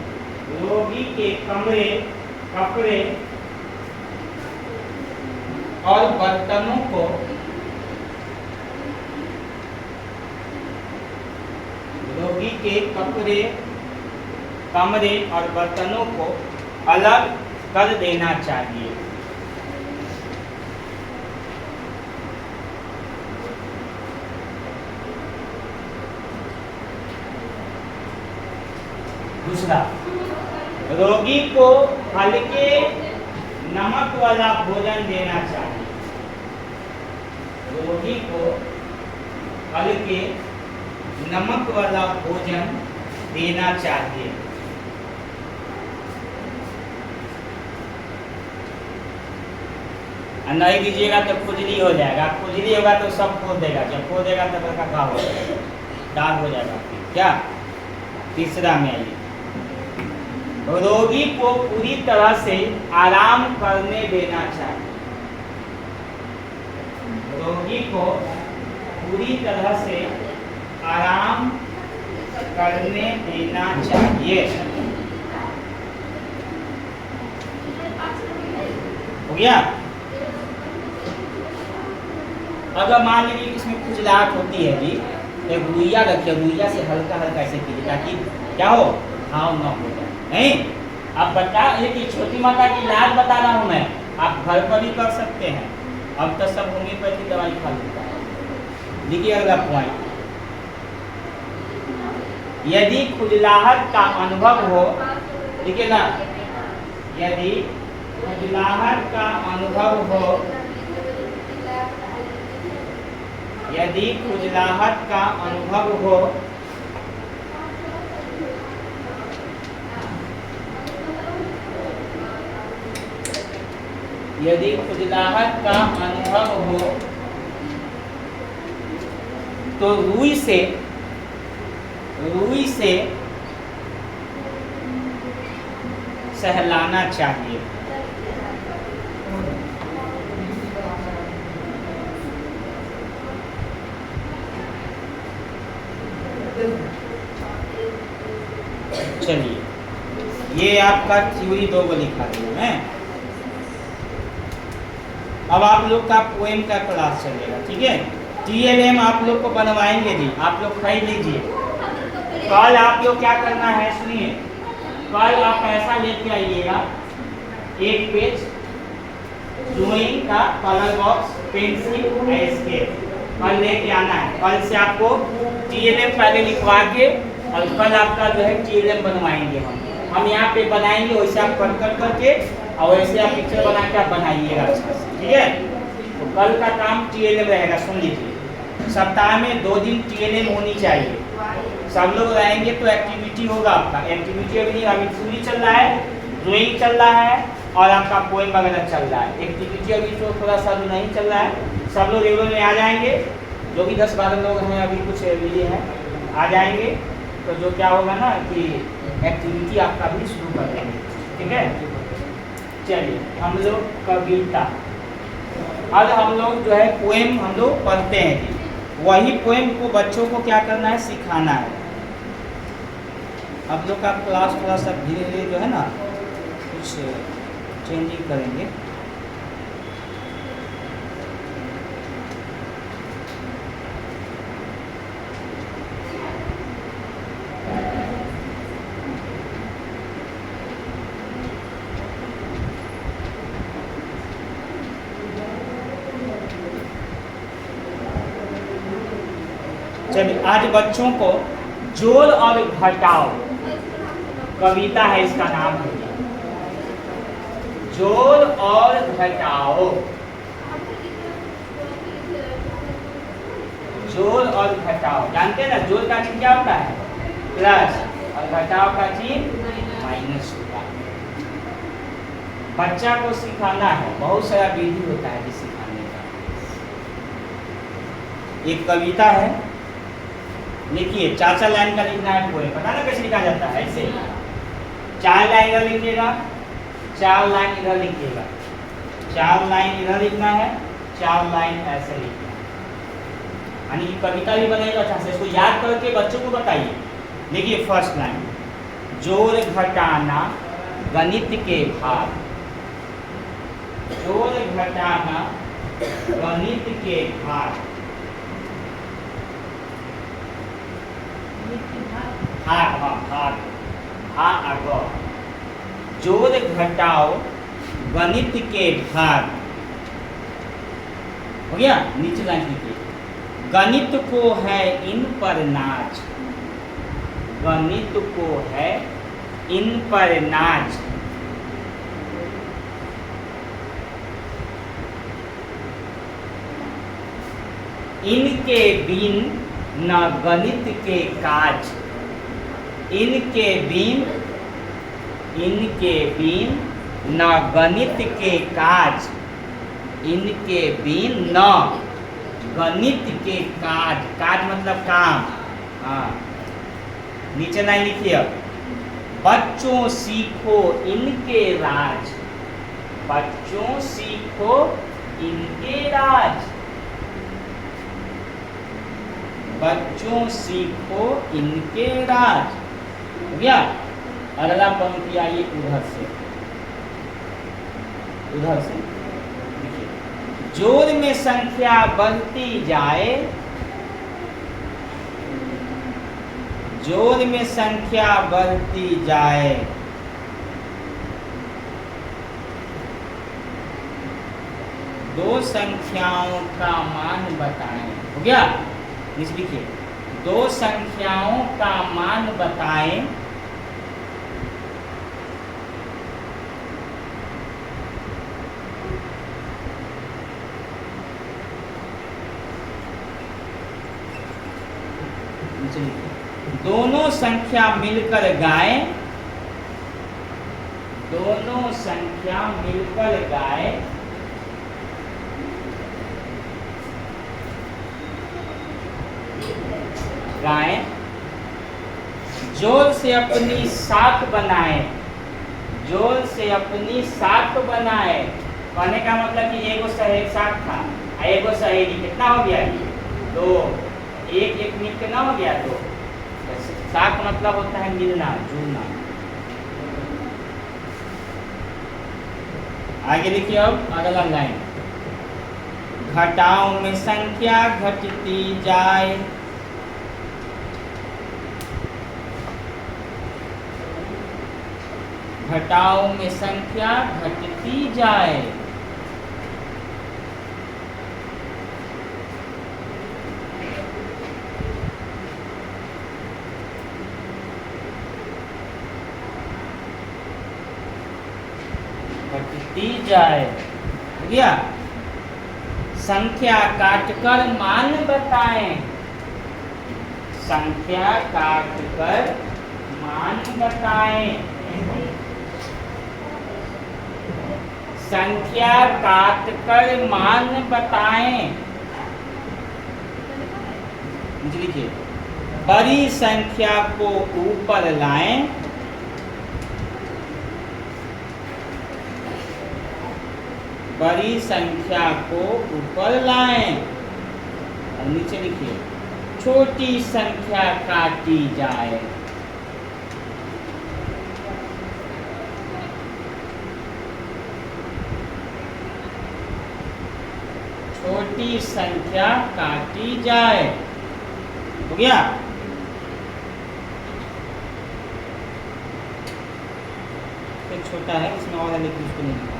रोगी के कपड़े और बर्तनों को रोगी के कमरे और बर्तनों को अलग कर देना चाहिए। दूसरा, रोगी को हल्के नमक वाला भोजन देना चाहिए। रोगी को हल्के नमक वाला भोजन देना चाहिए। नहीं दीजिएगा तो खुजली हो जाएगा, खुजली होगा तो सब खो देगा, जब खो देगा तब का घाव हो जाएगा, दाग हो जाएगा। क्या तीसरा में आइए, रोगी को पूरी तरह से आराम करने देना चाहिए। रोगी को पूरी तरह से आराम करने देना चाहिए। हो गया। अगर मान लीजिए इसमें खुजलाहट होती है जी, एक रुइया रखिए, रुइया से हल्का हल्का ऐसे कीजिए ताकि क्या हो, घाव न हो जाए। नहीं, अब बता कि छोटी माता की इलाज बता रहा हूँ मैं, आप घर पर भी कर सकते हैं। अब तो सब होम्योपैथी दवाई खा लेता है। देखिए अगला पॉइंट, यदि खुजलाहट का अनुभव हो, देखिए ना, यदि खुजलाहट का अनुभव हो, यदि खुजलाहट का अनुभव हो यदि खुजलाहट का अनुभव हो तो रुई से सहलाना चाहिए। चलिए, ये आपका थ्योरी 2 को लिखा दिया मैं। अब आप लोग का पोएम का क्लास चलेगा, ठीक है। TLM आप लोग को बनवाएंगे जी, आप लोग खरीद लीजिए। कल आप लोग क्या करना है, सुनिए, कल आप पैसा लेके आइएगा, 1 पेज ड्राइंग का कलर बॉक्स, पेंसिल, स्केल कल लेके आना है। कल से आपको TLM पहले लिखवा के और कल आपका जो है TLM बनवाएंगे हम यहाँ पे बनाएंगे, वैसे आप कट करके और वैसे आप पिक्चर बना के आप बनाइएगा अच्छा से, ठीक है। तो कल का काम TLM रहेगा, सुन लीजिए। सप्ताह में 2 दिन TLM होनी चाहिए, सब लोग रहेंगे तो एक्टिविटी होगा आपका। एक्टिविटी अभी नहीं, अभी थ्योरी चल रहा है, ड्राइंग चल रहा है और आपका पोएम वगैरह चल रहा है। एक्टिविटी अभी तो थोड़ा सा नहीं चल रहा है, सब लोग रेगुलर में आ जाएंगे, जो भी 10-12 लोग हैं अभी कुछ लिए हैं आ जाएंगे। तो जो क्या होगा ना कि एक्टिविटी आपका भी शुरू कर देंगे, ठीक है। चलिए, हम लोग कविता, आज हम लोग जो है पोएम हम लोग पढ़ते हैं जी, वही पोएम को बच्चों को क्या करना है, सिखाना है। अब लोग का क्लास थोड़ा सा धीरे धीरे जो है ना कुछ चेंजिंग करेंगे। चलिए, आज बच्चों को जोड़ और घटाव कविता है, इसका नाम है जोड़ और घटाव। जोड़ और घटाव जानते हैं ना, जोड़ का चिन्ह क्या होता है, प्लस, और घटाव का चिन्ह माइनस होता है। बच्चा को सिखाना है, बहुत सारा विधि होता है जिस सिखाने का। एक कविता है, लिखिए, 4 लाइन का लिखना है पोएम, पता ना कैसे लिखा जाता है, ऐसे 4 लाइन इधर लिखिएगा, 4 लाइन इधर लिखिएगा, 4 लाइन इधर लिखना है, 4 लाइन ऐसे लिखना है, यानी कविता भी बनेगा अच्छा से। इसको याद करके बच्चों को बताइए। देखिए फर्स्ट लाइन, जोड़ घटाना गणित के भाग, जोड़ घटाना गणित के भाग, जोड़ घटाओ गणित के भाग, हो गया। नीचे लाइन लिखिए, गणित को है इन पर नाच, गणित को है इन पर नाच, इनके बिन न गणित के काज, इनके बिन न गणित के काज, इनके बिन न गणित के काज, काज मतलब काम। हाँ, नीचे लाइन लिखिए, बच्चों सीखो इनके राज, बच्चों सीखो इनके राज, बच्चों सीखो इनके राज, हो गया। अगला पंक्ति आइए उधर से, उधर से देखिए, जोड़ में संख्या बढ़ती जाए, जोड़ में संख्या बढ़ती जाए, दो संख्याओं का मान बताएं, हो गया। नीचे लिखिए, दो संख्याओं का मान बताएं, दोनों संख्या मिलकर गाएं, दोनों संख्या मिलकर गाएं, गाएं, जोर से अपनी साख बनाएं, जोर से अपनी साख बनाएं। कहने का मतलब कि एगो सहेली साख था, एगो सहेली, कितना हो गया? दो, एक एक मिल के ना हो गया दो। साख मतलब होता है मिलना, जुड़ना। आगे देखिए, अब अगला लाइन, घटाओं में संख्या घटती जाए, घटाओं में संख्या घटती जाए, घटती जाए, हो गया। संख्या काटकर मान बताएं, संख्या काटकर मान बताएं, संख्या काटकर मान बताएं। लिखिए, बड़ी संख्या को ऊपर लाएं, बड़ी संख्या को ऊपर लाएं। और नीचे लिखिए, छोटी संख्या काटी जाए, छोटी संख्या काटी जाए, हो गया। तो छोटा है, इसमें और है लेकिन उसको नहीं दिखाऊंगा।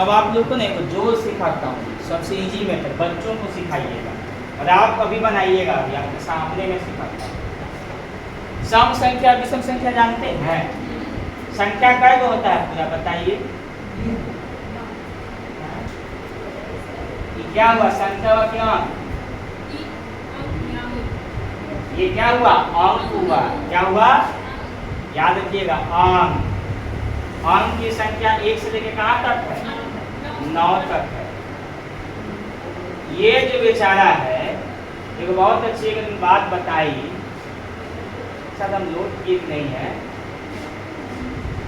अब आप लोग को ना एक जोड़ सिखाता हूँ, सबसे इजी मेथड, बच्चों को सिखाइएगा और आप कभी बनाइएगा, अभी आपके सामने में सिखाता हूँ। सम संख्या विषम संख्या जानते हैं? संख्या कै गो होता है पूरा बताइए? क्या हुआ? संख्या हुआ क्या? ये क्या हुआ? अंक हुआ। क्या हुआ? याद रखिएगा, अंक। अंक की संख्या 1 से लेकर कहाँ तक है? 9 तक है। ये जो बेचारा है, एक बहुत अच्छी एक बात बताई, शायद हम लोग ठीक नहीं है,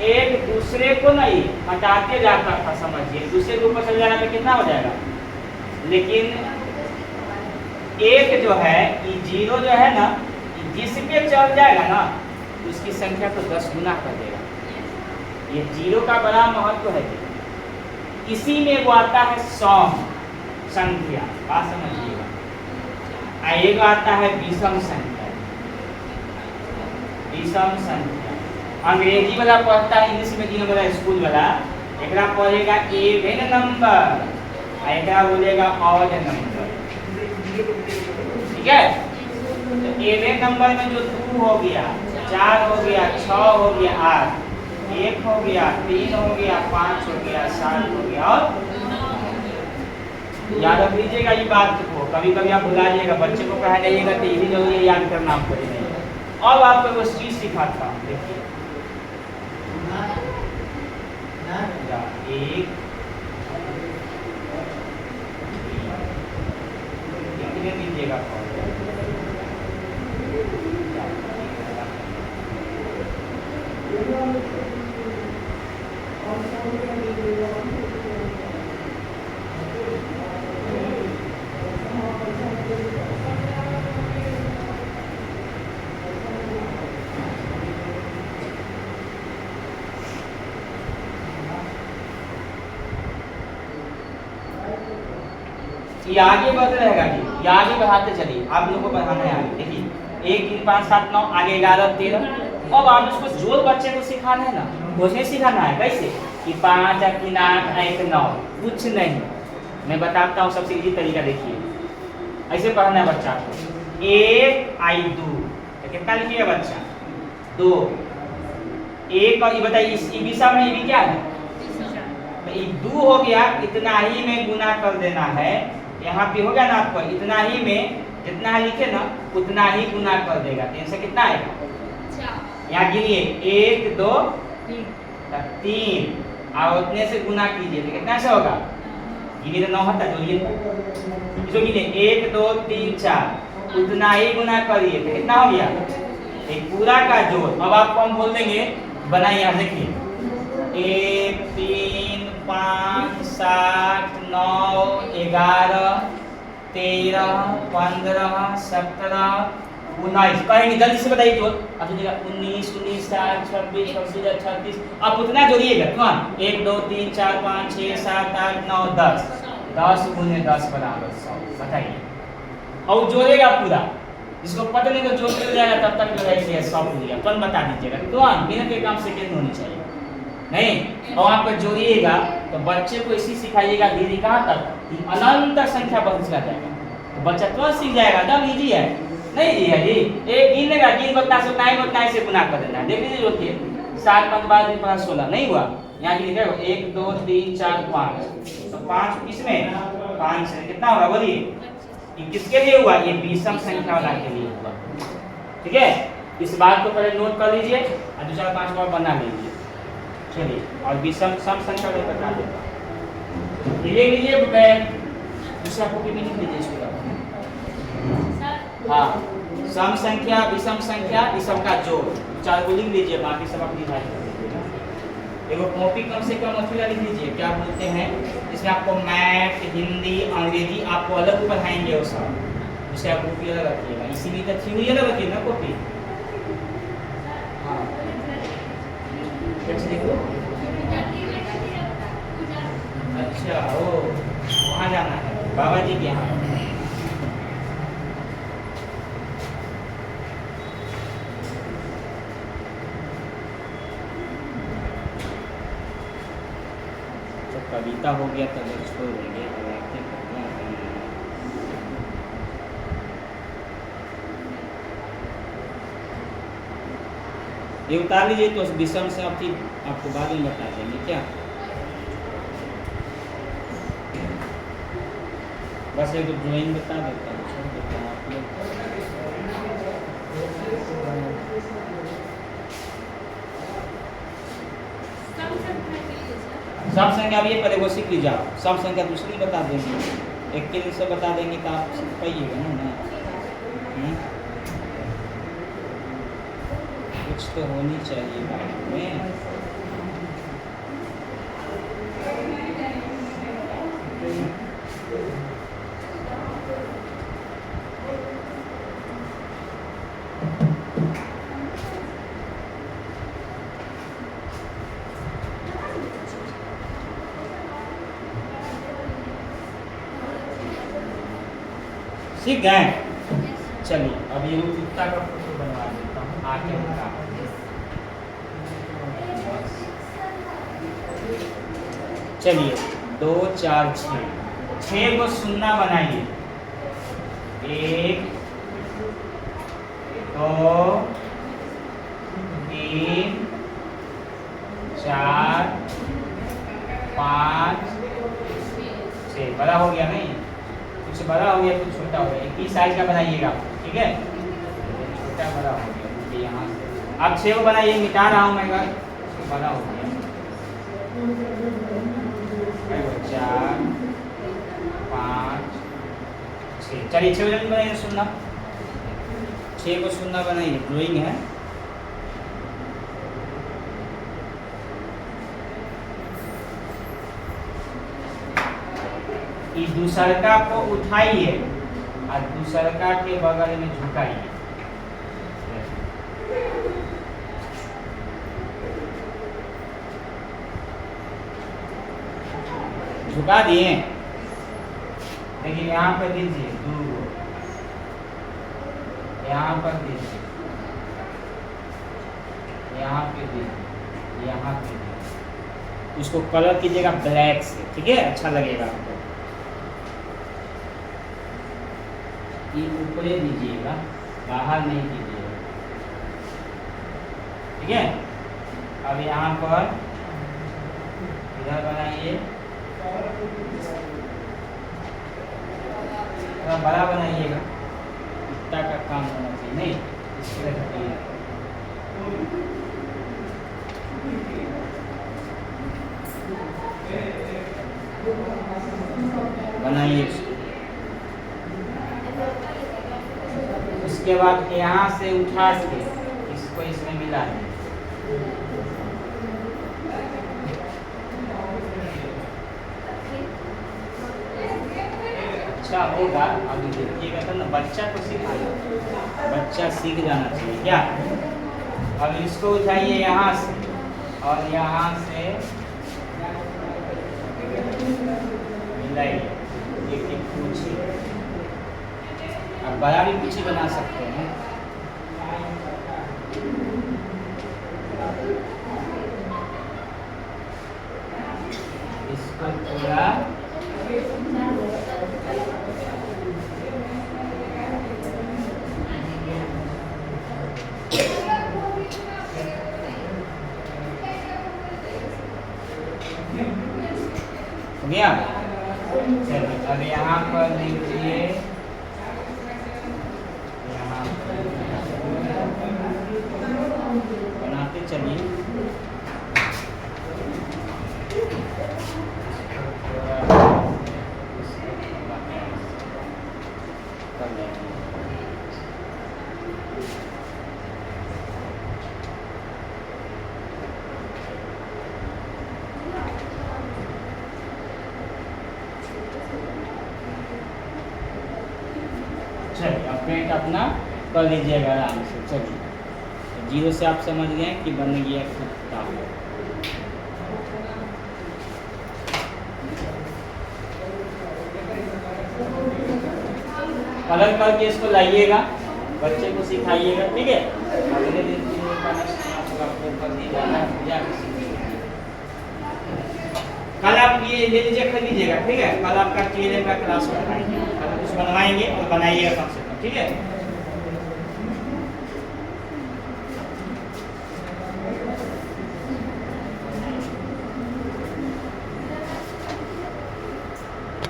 एक दूसरे को नहीं हटाते जाता था, समझिए। दूसरे के ऊपर चल जाना तो कितना हो जाएगा? लेकिन एक जो है, ये जीरो जो है ना, जिस पे चल जाएगा ना, उसकी संख्या को 10 गुना कर देगा। ये जीरो का बड़ा महत्व है। इसी में वो आता है सम संख्या, बात समझिएगा। एक आता है विषम संख्या, विषम संख्या। अंग्रेजी वाला पढ़ता है, इंग्लिश मीडियम वाला, स्कूल वाला, एकरा पढ़ेगा इवन नंबर, एकरा बोलेगा ऑड नंबर। ठीक है, तो इवन नंबर में जो 2 हो गया, 4 हो गया, 6 हो गया, 8, 1 हो गया, 3 हो गया, 5 हो गया, 7 हो गया, और याद रख लीजिएगा ये बात को, कभी कभी आप भुला जाइएगा, बच्चे को कहा जाइएगा तो ये भी जरूरी है याद करना आपको नहीं। अब आपको वो चीज सिखाता हूँ, देखिए 1 कितने दीजिएगा, ये आगे बढ़ रहेगा जी, ये आगे बढ़ाते चलिए, आप लोगों को बढ़ाना है आगे। देखिए 1 3 5 7 9, आगे 11 13। अब आप इसको जोड़ बच्चे को सिखाना है ना, मुझे सिखाना है कैसे कि 5 3 8 1 9, कुछ नहीं, मैं बताता हूँ सबसे इजी तरीका। देखिए ऐसे पढ़ना है बच्चा को, 1 आई 2, कितना लिखिएगा बच्चा 2, 1 और ये बताइए इस विषम में ये क्या है, तो ये 2 हो गया, इतना ही में गुना कर देना है, यहाँ पे हो गया ना आपको, इतना ही में जितना लिखे ना उतना ही गुना कर देगा, 3 से कितना आएगा, यहाँ गिनिए 1 2 3 और उतने से गुना कीजिए तो कितना से होगा, गिनिए तो 9 होता, जोड़िए इसको, गिनिए 1 2 3 4, उतना ही गुना करिए तो कितना हो गया, एक पूरा का जोड़। अब आपको हम बोल देंगे बनाइए, यहाँ देखिए 1 3 5 7 9 11 13 15 17 19, कहेंगे जल्दी से बताइए तो अब 19 19 60 26 26 38, आप उतना जोड़िएगा, कौन 1 2 3 4 5 6 7 8 9 10, 10 गुने 10 बराबर 100, बताइए। और जोड़ेगा पूरा, जिसको पता नहीं तो जोड़ मिल जाएगा, तब तक जो है इसे 100 हो गया, कौन बता दीजिएगा, कौन मिनट के काम सेकेंड होनी चाहिए नहीं। और आप जोड़िएगा तो बच्चे को इसी सिखाइएगा, धीरे कहाँ तक अनंत संख्या बढ़ जाएगा, तो बच्चा तुरंत सीख जाएगा, एकदम इजी है, नहीं जी है जी। एक गिनेगा, गिन बतना से उतना ही से गुना कर देना है, देख लीजिए जोड़िए 7 5 12 5 16 नहीं हुआ, यहाँ की लिखा 1 2 3 4 5, तो 5 किसमें 5 से कितना होगा बोलिए, ये किसके लिए हुआ, ये विषम संख्या वाला के लिए हुआ। ठीक है, इस बात को पहले नोट कर लीजिए और दूसरा 5 बार बना लीजिए। चलिए, और विषम सम संख्या को बता देता ये लीजिए, दूसरा कॉपी में लिख लीजिए इसको। हाँ, सम संख्या विषम संख्या इस सब का जोड़ 4 को लिख लीजिए, बाकी सब आप डिवाइड कर दीजिएगा। एगो कॉपी कम से कम अथी लिख लीजिए, क्या बोलते हैं, इसमें आपको मैथ हिंदी अंग्रेजी आपको अलग पढ़ाएंगे, वो सब उसे आप कॉपी अलग रखिएगा, इसीलिए तो थ्योरी अलग रखिए ना कॉपी। हाँ देखो, अच्छा ओ वहाँ जाना है बाबा जी के यहाँ। जब कविता हो गया तब छोड़ देंगे, ये उतार लीजिए, तो विषम से आपको बाद में बता देंगे क्या, बस एक ड्राइंग बता देता हूँ, छोड़ देता हूँ आप लोग। सब संख्या अब ये पहले वो सीख लीजिए आप, सब संख्या दूसरी बता देंगे, एक के दिन से बता देंगे तो आप सीख पाइएगा ना। कुछ तो होनी चाहिए बात में। सीख गए, चलिए अब ये कुत्ता का फोटो बनवा देता हूँ आगे उनका। चलिए 2 4 6 6 को शून्य बनाइए। 1 2 3 4 5 6। बड़ा हो गया नहीं, कुछ बड़ा हो गया कुछ छोटा हो गया। एक ही साइज का बनाइएगा, ठीक है। छोटा बड़ा हो गया यहाँ से। अब 6 को बनाइए, मिटा रहा हूँ मैं, बड़ा हो गया। 4 5 6। चलिए 6 जल्दी बनाइए शून्य। 6 को शून्य बनाइए, ड्राइंग है। इस दूसरका को उठाइए और दूसरका के बगल में झुकाइए। झुका दिए। देखिए यहाँ पर दीजिए 2, यहाँ पर दीजिए, यहाँ पे दीजिए, यहाँ पे दीजिए। उसको कलर कीजिएगा ब्लैक से, ठीक है, अच्छा लगेगा आपको। ये ऊपरे दीजिएगा, बाहर नहीं दीजिएगा, ठीक है। अब यहाँ पर इधर बनाइए, थोड़ा बड़ा बनाइएगा, इतना का काम होना चाहिए, नहीं इसके लिए बनाइए। उसके बाद यहाँ से उठा के इसको इसमें मिला दें। अच्छा होगा, अभी देखिएगा तो ना, बच्चा को सिखाना, बच्चा सीख जाना चाहिए क्या। अब इसको उठाइए यहाँ से और यहाँ से मिलाइए, एक पूछिए। अब बड़ा भी पूछी बना सकते हैं। इसको थोड़ा हो गया। चलिए अब यहाँ पर लीजिए, यहाँ बनाते चलिए। चलिए अब पेंट अपना कर लीजिएगा आराम से। चलिए 0 से आप समझ गए कि बन गया कुत्ता। कलर करके इसको लाइएगा, बच्चे को सिखाइएगा, ठीक है। अगले दिन कल आप ये ले लीजिए, कर लीजिएगा, ठीक है। कल आपका क्लियर का क्लास बनाएंगे, कल कुछ बनवाएंगे और बनाइएगा कम से कम, ठीक है।